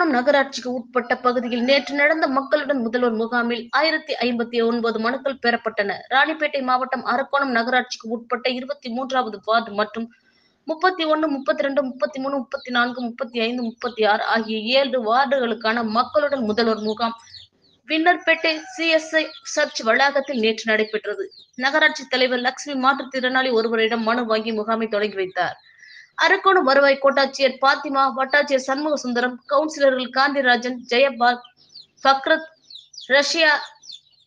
அரக்கோணம் நகராட்சிக்கு உட்பட்ட பகுதியில் நேற்று நடந்த மக்களுடன் முதல்வர் முகாமில் 1059 மனுக்கள் பெறப்பட்டன. ராணிப்பேட்டை மாவட்டம் அரக்கோணம் நகராட்சிக்கு உட்பட்ட 23வது வார்டு மற்றும் 31, 32, 33, 34, 35, 36 ஆகிய 7 வார்டுகளுக்கான மக்களுடன் முதல்வர் முகாம் வின்னர்பேட்டை CSI சர்ச் வளாகத்தில் நேற்று நடைபெற்றது. நகராட்சி தலைவர் லட்சுமி மாற்றுத்திறனாளி ஒருவரிடம் மனு வாங்கி முகாமை தொடங்கி வைத்தார். அரக்கோணம் வருவாய் கோட்டாட்சியர் பாத்திமா, வட்டாட்சியர் சண்முக சுந்தரம், கவுன்சிலர்கள் காந்திராஜன், ஜெயபால், பக்ரத், ரஷ்யா,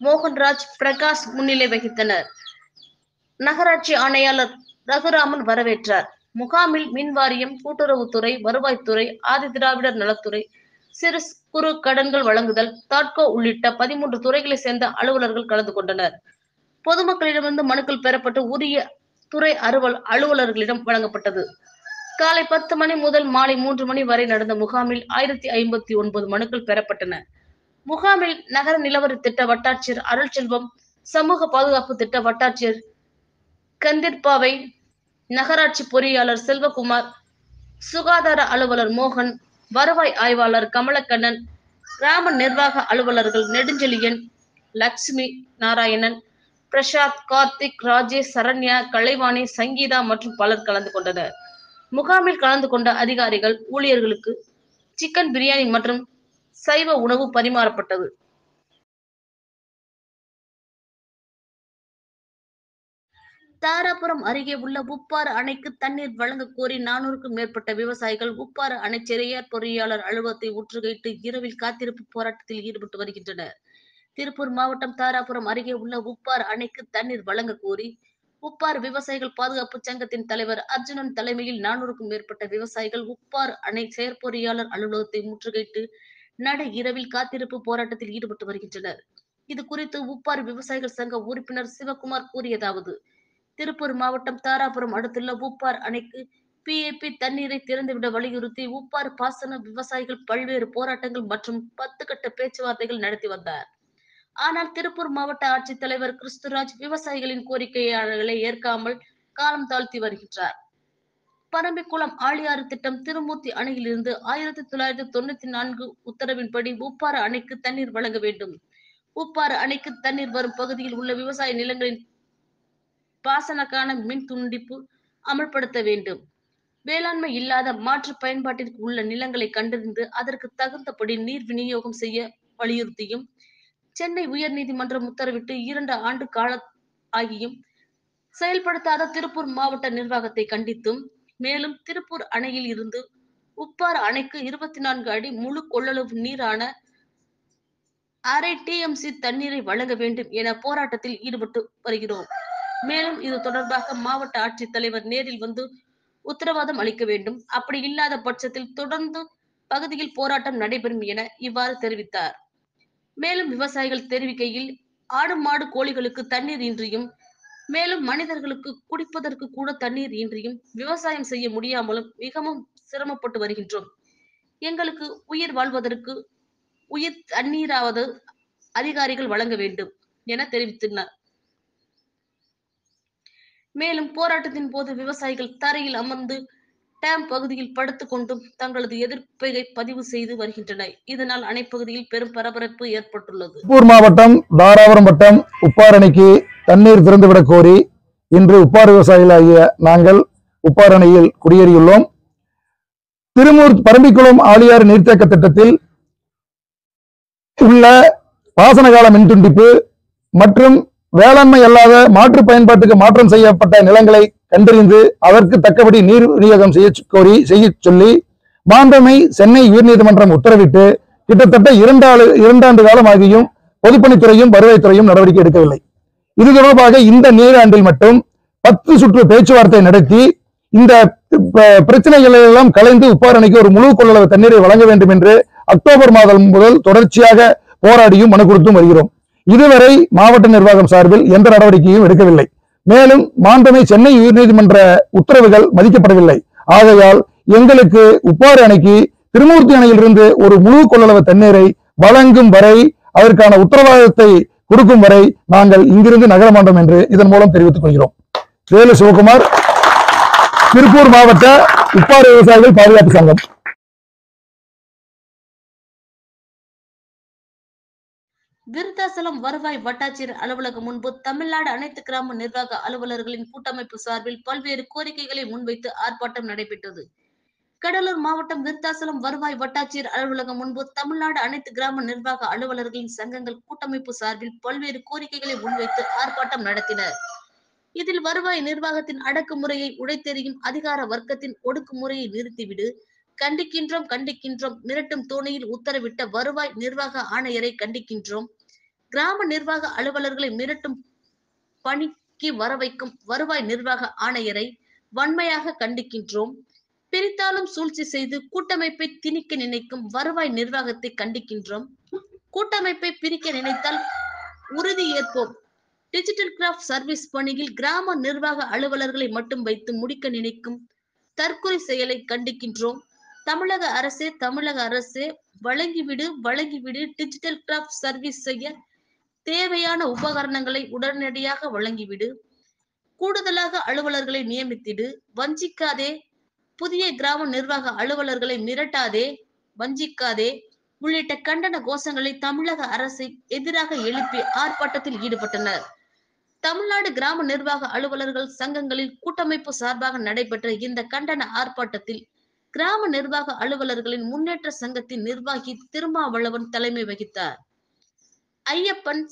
மோகன்ராஜ், பிரகாஷ் முன்னிலை வகித்தனர். நகராட்சி ஆணையாளர் ரகுராமன் வரவேற்றார். முகாமில் மின்வாரியம், கூட்டுறவுத்துறை, வருவாய்த்துறை, ஆதிதிராவிடர் நலத்துறை, சிறு குறு கடன்கள் வழங்குதல், தாட்கோ உள்ளிட்ட 13 துறைகளை சேர்ந்த அலுவலர்கள் கலந்து கொண்டனர். பொதுமக்களிடமிருந்து மனுக்கள் பெறப்பட்டு உரிய துறை அலுவலர்களிடம் வழங்கப்பட்டது. காலை 10 மணி முதல் மாலை 3 மணி வரை நடந்த முகாமில் 1059 மனுக்கள் பெறப்பட்டன. முகாமில் நகர நிலவர திட்ட வட்டாட்சியர் அருள்செல்வம், சமூக பாதுகாப்பு திட்ட வட்டாட்சியர் கந்திர்பாவை, நகராட்சி பொறியாளர் செல்வகுமார், சுகாதார அலுவலர் மோகன், வருவாய் ஆய்வாளர் கமலக்கண்ணன், கிராம நிர்வாக அலுவலர்கள் நெடுஞ்செழியன், லட்சுமி நாராயணன், பிரசாத், கார்த்திக், ராஜேஷ், சரண்யா, கலைவாணி, சங்கீதா மற்றும் பலர் கலந்து கொண்டனர். முகாமில் கலந்து கொண்ட அதிகாரிகள், ஊழியர்களுக்கு சிக்கன் பிரியாணி மற்றும் சைவ உணவு பரிமாறப்பட்டது. தாராபுரம் அருகே உள்ள உப்பாறு அணைக்கு தண்ணீர் வழங்க கோரி 400க்கும் மேற்பட்ட விவசாயிகள் உப்பாறு அணை சிறையார் பொறியாளர் அலுவலகத்தை முற்றுகையிட்டு இரவில் காத்திருப்பு போராட்டத்தில் ஈடுபட்டு வருகின்றனர். திருப்பூர் மாவட்டம் தாராபுரம் அருகே உள்ள உப்பாறு அணைக்கு தண்ணீர் வழங்க கோரி உப்பாறு விவசாயிகள் பாதுகாப்பு சங்கத்தின் தலைவர் அர்ஜுனன் தலைமையில் 400க்கும் மேற்பட்ட விவசாயிகள் உப்பாறு அணை செயற்பொறியாளர் அலுவலகத்தை முற்றுகையிட்டு நடு இரவில் காத்திருப்பு போராட்டத்தில் ஈடுபட்டு வருகின்றனர். இது குறித்து உப்பாறு விவசாயிகள் சங்க உறுப்பினர் சிவகுமார் கூறியதாவது: திருப்பூர் மாவட்டம் தாராபுரம் அடுத்துள்ள உப்பாறு அணைக்கு PAP தண்ணீரை திறந்துவிட வலியுறுத்தி உப்பாறு பாசன விவசாயிகள் பல்வேறு போராட்டங்கள் மற்றும் 10 கட்ட பேச்சுவார்த்தைகள் நடத்தி வந்தார். ஆனால் திருப்பூர் மாவட்ட ஆட்சித்தலைவர் கிறிஸ்துராஜ் விவசாயிகளின் கோரிக்கையாளர்களை ஏற்காமல் காலம் தாழ்த்தி வருகின்றார். பரம்பிக்குளம் ஆழியாறு திட்டம் திருமூர்த்தி அணையிலிருந்து 1994 உத்தரவின்படி உப்பாறு அணைக்கு தண்ணீர் வழங்க வேண்டும். உப்பாறு அணைக்கு தண்ணீர் வரும் பகுதியில் உள்ள விவசாய நிலங்களின் பாசனக்கான மின் துண்டிப்பு அமல்படுத்த வேண்டும். வேளாண்மை இல்லாத மாற்று பயன்பாட்டிற்கு உள்ள நிலங்களை கண்டறிந்து அதற்கு தகுந்தபடி நீர் விநியோகம் செய்ய வலியுறுத்தியும், சென்னை உயர்நீதிமன்றம் உத்தரவிட்டு 2 ஆண்டு கால ஆகியும் செயல்படுத்தாத திருப்பூர் மாவட்ட நிர்வாகத்தை கண்டித்தும், மேலும் திருப்பூர் அணையில் இருந்து உப்பாறு அணைக்கு 24 அடி முழு கொள்ளளவு நீரான அரை TMC தண்ணீரை வழங்க வேண்டும் என போராட்டத்தில் ஈடுபட்டு வருகிறோம். மேலும் இது தொடர்பாக மாவட்ட ஆட்சித்தலைவர் நேரில் வந்து உத்தரவாதம் அளிக்க வேண்டும். அப்படி இல்லாத பட்சத்தில் தொடர்ந்து பகுதியில் போராட்டம் நடைபெறும் என இவ்வாறு தெரிவித்தார். மேலும் விவசாயிகள் தெரிவிக்கையில், ஆடு மாடு கோழிகளுக்கு தண்ணீர் இன்றியும், மேலும் மனிதர்களுக்கு குடிப்பதற்கு கூட தண்ணீர் இன்றியும் விவசாயம் செய்ய முடியாமலும் மிகவும் சிரமப்பட்டு வருகின்றோம். எங்களுக்கு உயிர் வாழ்வதற்கு உயிர் தண்ணீராவது அதிகாரிகள் வழங்க வேண்டும் என தெரிவித்தனர். மேலும் போராட்டத்தின் போது விவசாயிகள் தரையில் அமர்ந்து டேம் பகுதியில் படுத்துக் கொண்டும் தங்களது எதிர்ப்பை பதிவு செய்து வருகின்றனர். இதனால் அணைப்பகுதியில் பெரும் பரபரப்பு ஏற்பட்டுள்ளது. திருப்பூர் மாவட்டம் தாராபுரம் வட்டம் உப்பாறு அணைக்கு தண்ணீர் திறந்துவிடக் கோரி இன்று உப்பாறு விவசாயிகளாகிய நாங்கள் உப்பாறு அணையில் குடியேறியுள்ளோம். பரம்பிக்குளம் ஆழியாறு நீர்த்தேக்க திட்டத்தில் உள்ள பாசனகால மின் துண்டிப்பு மற்றும் வேளாண்மை அல்லாத மாற்று பயன்பாட்டுக்கு மாற்றம் செய்யப்பட்ட நிலங்களை கண்டறிந்து அதற்கு தக்கபடி நீர் விநியோகம் செய்ய சொல்லி மாண்புமை சென்னை உயர்நீதிமன்றம் உத்தரவிட்டு கிட்டத்தட்ட 2 ஆண்டு காலம் ஆகியும் பொதுப்பணித்துறையும் வருவாய்த்துறையும் நடவடிக்கை எடுக்கவில்லை. இது தொடர்பாக இந்த நீராண்டில் மட்டும் 10 சுற்று பேச்சுவார்த்தை நடத்தி இந்த பிரச்சனைகளை எல்லாம் கலைந்து உப்பாறு அணைக்கு ஒரு முழு கொள்ளளவு தண்ணீரை வழங்க வேண்டும் என்று அக்டோபர் மாதம் முதல் தொடர்ச்சியாக போராடியும் மனு கொடுத்தும் வருகிறோம். இதுவரை மாவட்ட நிர்வாகம் சார்பில் எந்த நடவடிக்கையும் எடுக்கவில்லை. மேலும் மாண்புமை சென்னை உயர்நீதிமன்ற உத்தரவுகள் மதிக்கப்படவில்லை. ஆகையால் எங்களுக்கு உப்பாறு அணைக்கு திருமூர்த்தி அணையிலிருந்து ஒரு முழு கொள்ளளவு தண்ணீரை வழங்கும் வரை, அதற்கான உத்தரவாதத்தை கொடுக்கும் வரை நாங்கள் இங்கிருந்து நகர மாட்டோம் என்று இதன் மூலம் தெரிவித்துக் கொள்கிறோம். வேலு சிவகுமார், திருப்பூர் மாவட்ட உப்பாறு விவசாயிகள் பாதுகாப்பு சங்கம். விருத்தாசலம் வருவாய் வட்டாட்சியர் அலுவலகம் முன்பு தமிழ்நாடு அனைத்து கிராம நிர்வாக அலுவலர்களின் கூட்டமைப்பு சார்பில் பல்வேறு கோரிக்கைகளை முன்வைத்து ஆர்ப்பாட்டம் நடைபெற்றது. கடலூர் மாவட்டம் விருத்தாசலம் வருவாய் வட்டாட்சியர் அலுவலகம் முன்பு தமிழ்நாடு அனைத்து கிராம நிர்வாக அலுவலர்களின் சங்கங்கள் கூட்டமைப்பு சார்பில் பல்வேறு கோரிக்கைகளை முன்வைத்து ஆர்ப்பாட்டம் நடத்தினர். இதில் வருவாய் நிர்வாகத்தின் அடக்குமுறையை உடைத்தெறியும் அதிகார வர்க்கத்தின் ஒடுக்குமுறையை நிறுத்திவிடு, கண்டிக்கின்றோம் கண்டிக்கின்றோம், மிரட்டும் தோணியில் உத்தரவிட்ட வருவாய் நிர்வாக ஆணையரை கண்டிக்கின்றோம், கிராம நிர்வாக அலுவலர்களை மிரட்டும் பணிக்கு வர வைக்கும் வருவாய் நிர்வாக ஆணையரை வன்மையாக கண்டிக்கின்றோம், பிரித்தாலும் சூழ்ச்சி செய்து கூட்டமைப்பை திணிக்க நினைக்கும் வருவாய் நிர்வாகத்தை கண்டிக்கின்றோம், கூட்டமைப்பை பிரிக்க நினைத்தால் உறுதி ஏற்போம், டிஜிட்டல் கிராஃப்ட் சர்வீஸ் பணியில் கிராம நிர்வாக அலுவலர்களை மட்டும் வைத்து முடிக்க நினைக்கும் தற்கொலை செயலை கண்டிக்கின்றோம், தமிழக அரசே வழங்கிவிடு, டிஜிட்டல் கிராஃப்ட் சர்வீஸ் செய்ய தேவையான உபகரணங்களை உடனடியாக வழங்கிவிடு, கூடுதலாக அலுவலர்களை நியமித்திடு, வஞ்சிக்காதே, புதிய கிராம நிர்வாக அலுவலர்களை மிரட்டாதே, வஞ்சிக்காதே உள்ளிட்ட கண்டன கோஷங்களை தமிழக அரசை எதிராக எழுப்பி ஆர்ப்பாட்டத்தில் ஈடுபட்டனர். தமிழ்நாடு கிராம நிர்வாக அலுவலர்கள் சங்கங்களில் கூட்டமைப்பு சார்பாக நடைபெற்ற இந்த கண்டன ஆர்ப்பாட்டத்தில் கிராம நிர்வாக அலுவலர்களின் முன்னேற்ற சங்கத்தின் நிர்வாகி திருமாவளவன் தலைமை வகித்தார். ஐயப்பன்,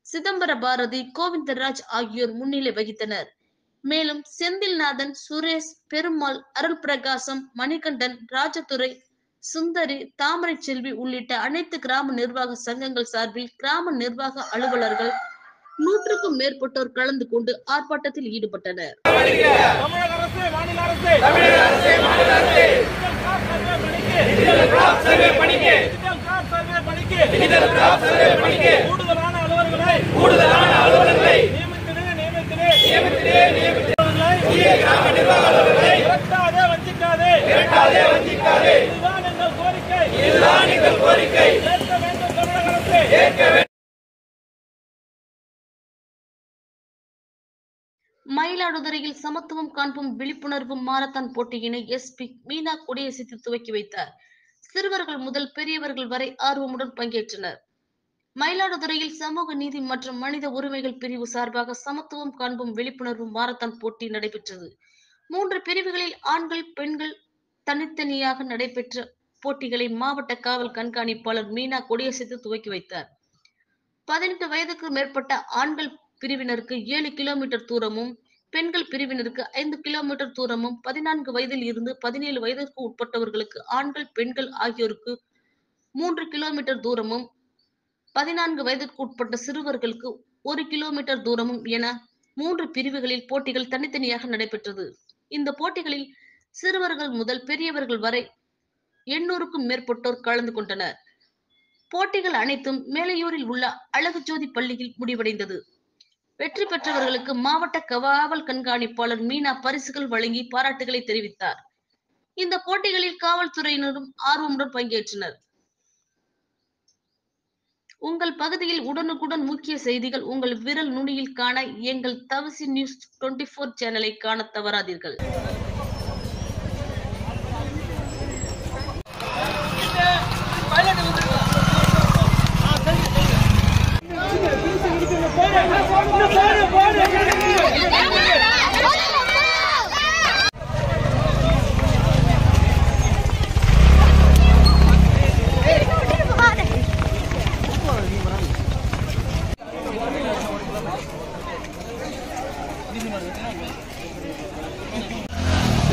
சிதம்பர பாரதி, கோவிந்தராஜ் ஆகியோர் முன்னிலை வகித்தனர். மேலும் செந்தில்நாதன், சுரேஷ், பெருமாள், அருள் பிரகாசம், மணிகண்டன், ராஜதுரை, சுந்தரி, தாமரை செல்வி உள்ளிட்ட அனைத்து கிராம நிர்வாக சங்கங்கள் சார்பில் கிராம நிர்வாக அலுவலர்கள் 100க்கும் மேற்பட்டோர் கலந்து கொண்டு ஆர்ப்பாட்டத்தில் ஈடுபட்டனர். மயிலாடுதுறையில் சமத்துவம் காண்போம் விழிப்புணர்வு மாரத்தான் போட்டியினை எஸ்பி மீனா கொடியசைத்து துவக்கி வைத்தார். சிறுவர்கள் முதல் பெரியவர்கள் வரை ஆர்வமுடன் பங்கேற்றனர். மயிலாடுதுறையில் சமூக நீதி மற்றும் மனித உரிமைகள் பிரிவு சார்பாக சமத்துவம் காண்போம் விழிப்புணர்வு மாரத்தான் போட்டி நடைபெற்றது. 3 பிரிவுகளில் ஆண்கள், பெண்கள் தனித்தனியாக நடைபெற்ற போட்டிகளை மாவட்ட காவல் கண்காணிப்பாளர் மீனா கொடியசைத்து துவக்கி வைத்தார். 18 வயதுக்கு மேற்பட்ட ஆண்கள் பிரிவினருக்கு 7 கிலோமீட்டர் தூரமும், பெண்கள் பிரிவினருக்கு 5 கிலோமீட்டர் தூரமும், 14 வயதில் இருந்து 17 வயதிற்கு உட்பட்டவர்களுக்கு ஆண்கள், பெண்கள் ஆகியோருக்கு 3 கிலோமீட்டர் தூரமும், 14 வயதிற்கு உட்பட்ட சிறுவர்களுக்கு 1 கிலோமீட்டர் தூரமும் என 3 பிரிவுகளில் போட்டிகள் தனித்தனியாக நடைபெற்றது. இந்த போட்டிகளில் சிறுவர்கள் முதல் பெரியவர்கள் வரை 800க்கும் மேற்பட்டோர் கலந்து கொண்டனர். போட்டிகள் அனைத்தும் மேலையூரில் உள்ள அழகு ஜோதி பள்ளியில் முடிவடைந்தது. வெற்றி பெற்றவர்களுக்கு மாவட்ட காவல் கண்காணிப்பாளர் மீனா பரிசுகள் வழங்கி பாராட்டுகளை தெரிவித்தார். இந்த போட்டிகளில் காவல்துறையினரும் ஆர்வமுடன் பங்கேற்றனர். உங்கள் பகுதியில் உடனுக்குடன் முக்கிய செய்திகள் உங்கள் விரல் நுனியில் காண எங்கள் தவசி நியூஸ் 24 சேனலை காண தவறாதீர்கள்.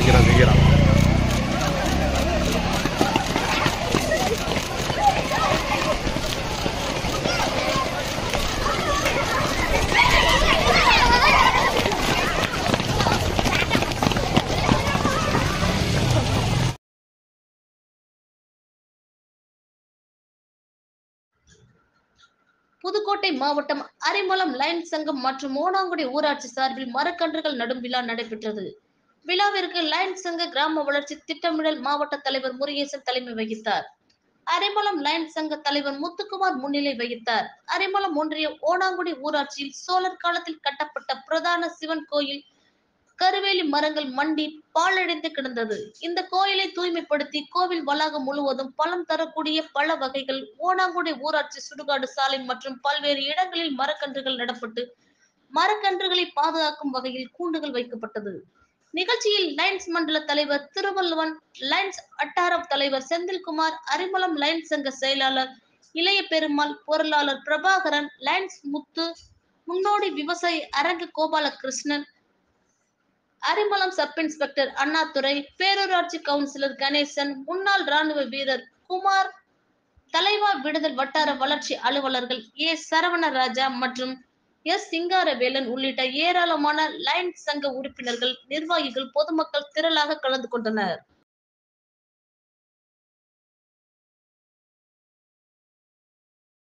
சீக்கிரம் புதுக்கோட்டை மாவட்டம் அரிமளம் லயன்ஸ் சங்கம் மற்றும் ஓனாங்குடி ஊராட்சி சார்பில் மரக்கன்றுகள் நடும் விழா நடைபெற்றது. விழாவிற்கு லயன்ஸ் சங்க கிராம வளர்ச்சி திட்டமிடல் மாவட்ட தலைவர் முருகேசன் தலைமை வகித்தார். அரிமளம் லயன்ஸ் சங்க தலைவர் முத்துக்குமார் முன்னிலை வகித்தார். அரிமளம் ஒன்றிய ஓனாங்குடி ஊராட்சியில் சோழர் காலத்தில் கட்டப்பட்ட பிரதான சிவன் கோயில் கருவேலி மரங்கள் மண்டி பாழடைந்து கிடந்தது. இந்த கோயிலை தூய்மைப்படுத்தி கோவில் வளாகம் முழுவதும் பலம் தரக்கூடிய பல வகைகள் ஓனாங்குடி ஊராட்சி சுடுகாடு சாலை மற்றும் பல்வேறு இடங்களில் மரக்கன்றுகள் நடப்பட்டு மரக்கன்றுகளை பாதுகாக்கும் வகையில் கூண்டுகள் வைக்கப்பட்டது. நிகழ்ச்சியில் லைன்ஸ் மண்டல தலைவர் திருவள்ளுவன், லைன்ஸ் வட்டார தலைவர் செந்தில்குமார், அரிமளம் லைன்ஸ் சங்க செயலாளர் இளைய பெருமாள், பொருளாளர் பிரபாகரன், லைன்ஸ் முத்து, முன்னோடி விவசாயி அரங்க கோபாலகிருஷ்ணன், அரிமளம் சப் இன்ஸ்பெக்டர் அண்ணாதுரை, பேரூராட்சி கவுன்சிலர் கணேசன், முன்னாள் ராணுவ வீரர் குமார், தலைவா விடுதல் வட்டார வளர்ச்சி அலுவலர்கள் ஏ சரவணராஜா மற்றும் எஸ் சிங்காரவேலன் உள்ளிட்ட ஏராளமான லைன்ஸ் சங்க உறுப்பினர்கள், நிர்வாகிகள், பொதுமக்கள் திரளாக கலந்து கொண்டனர்.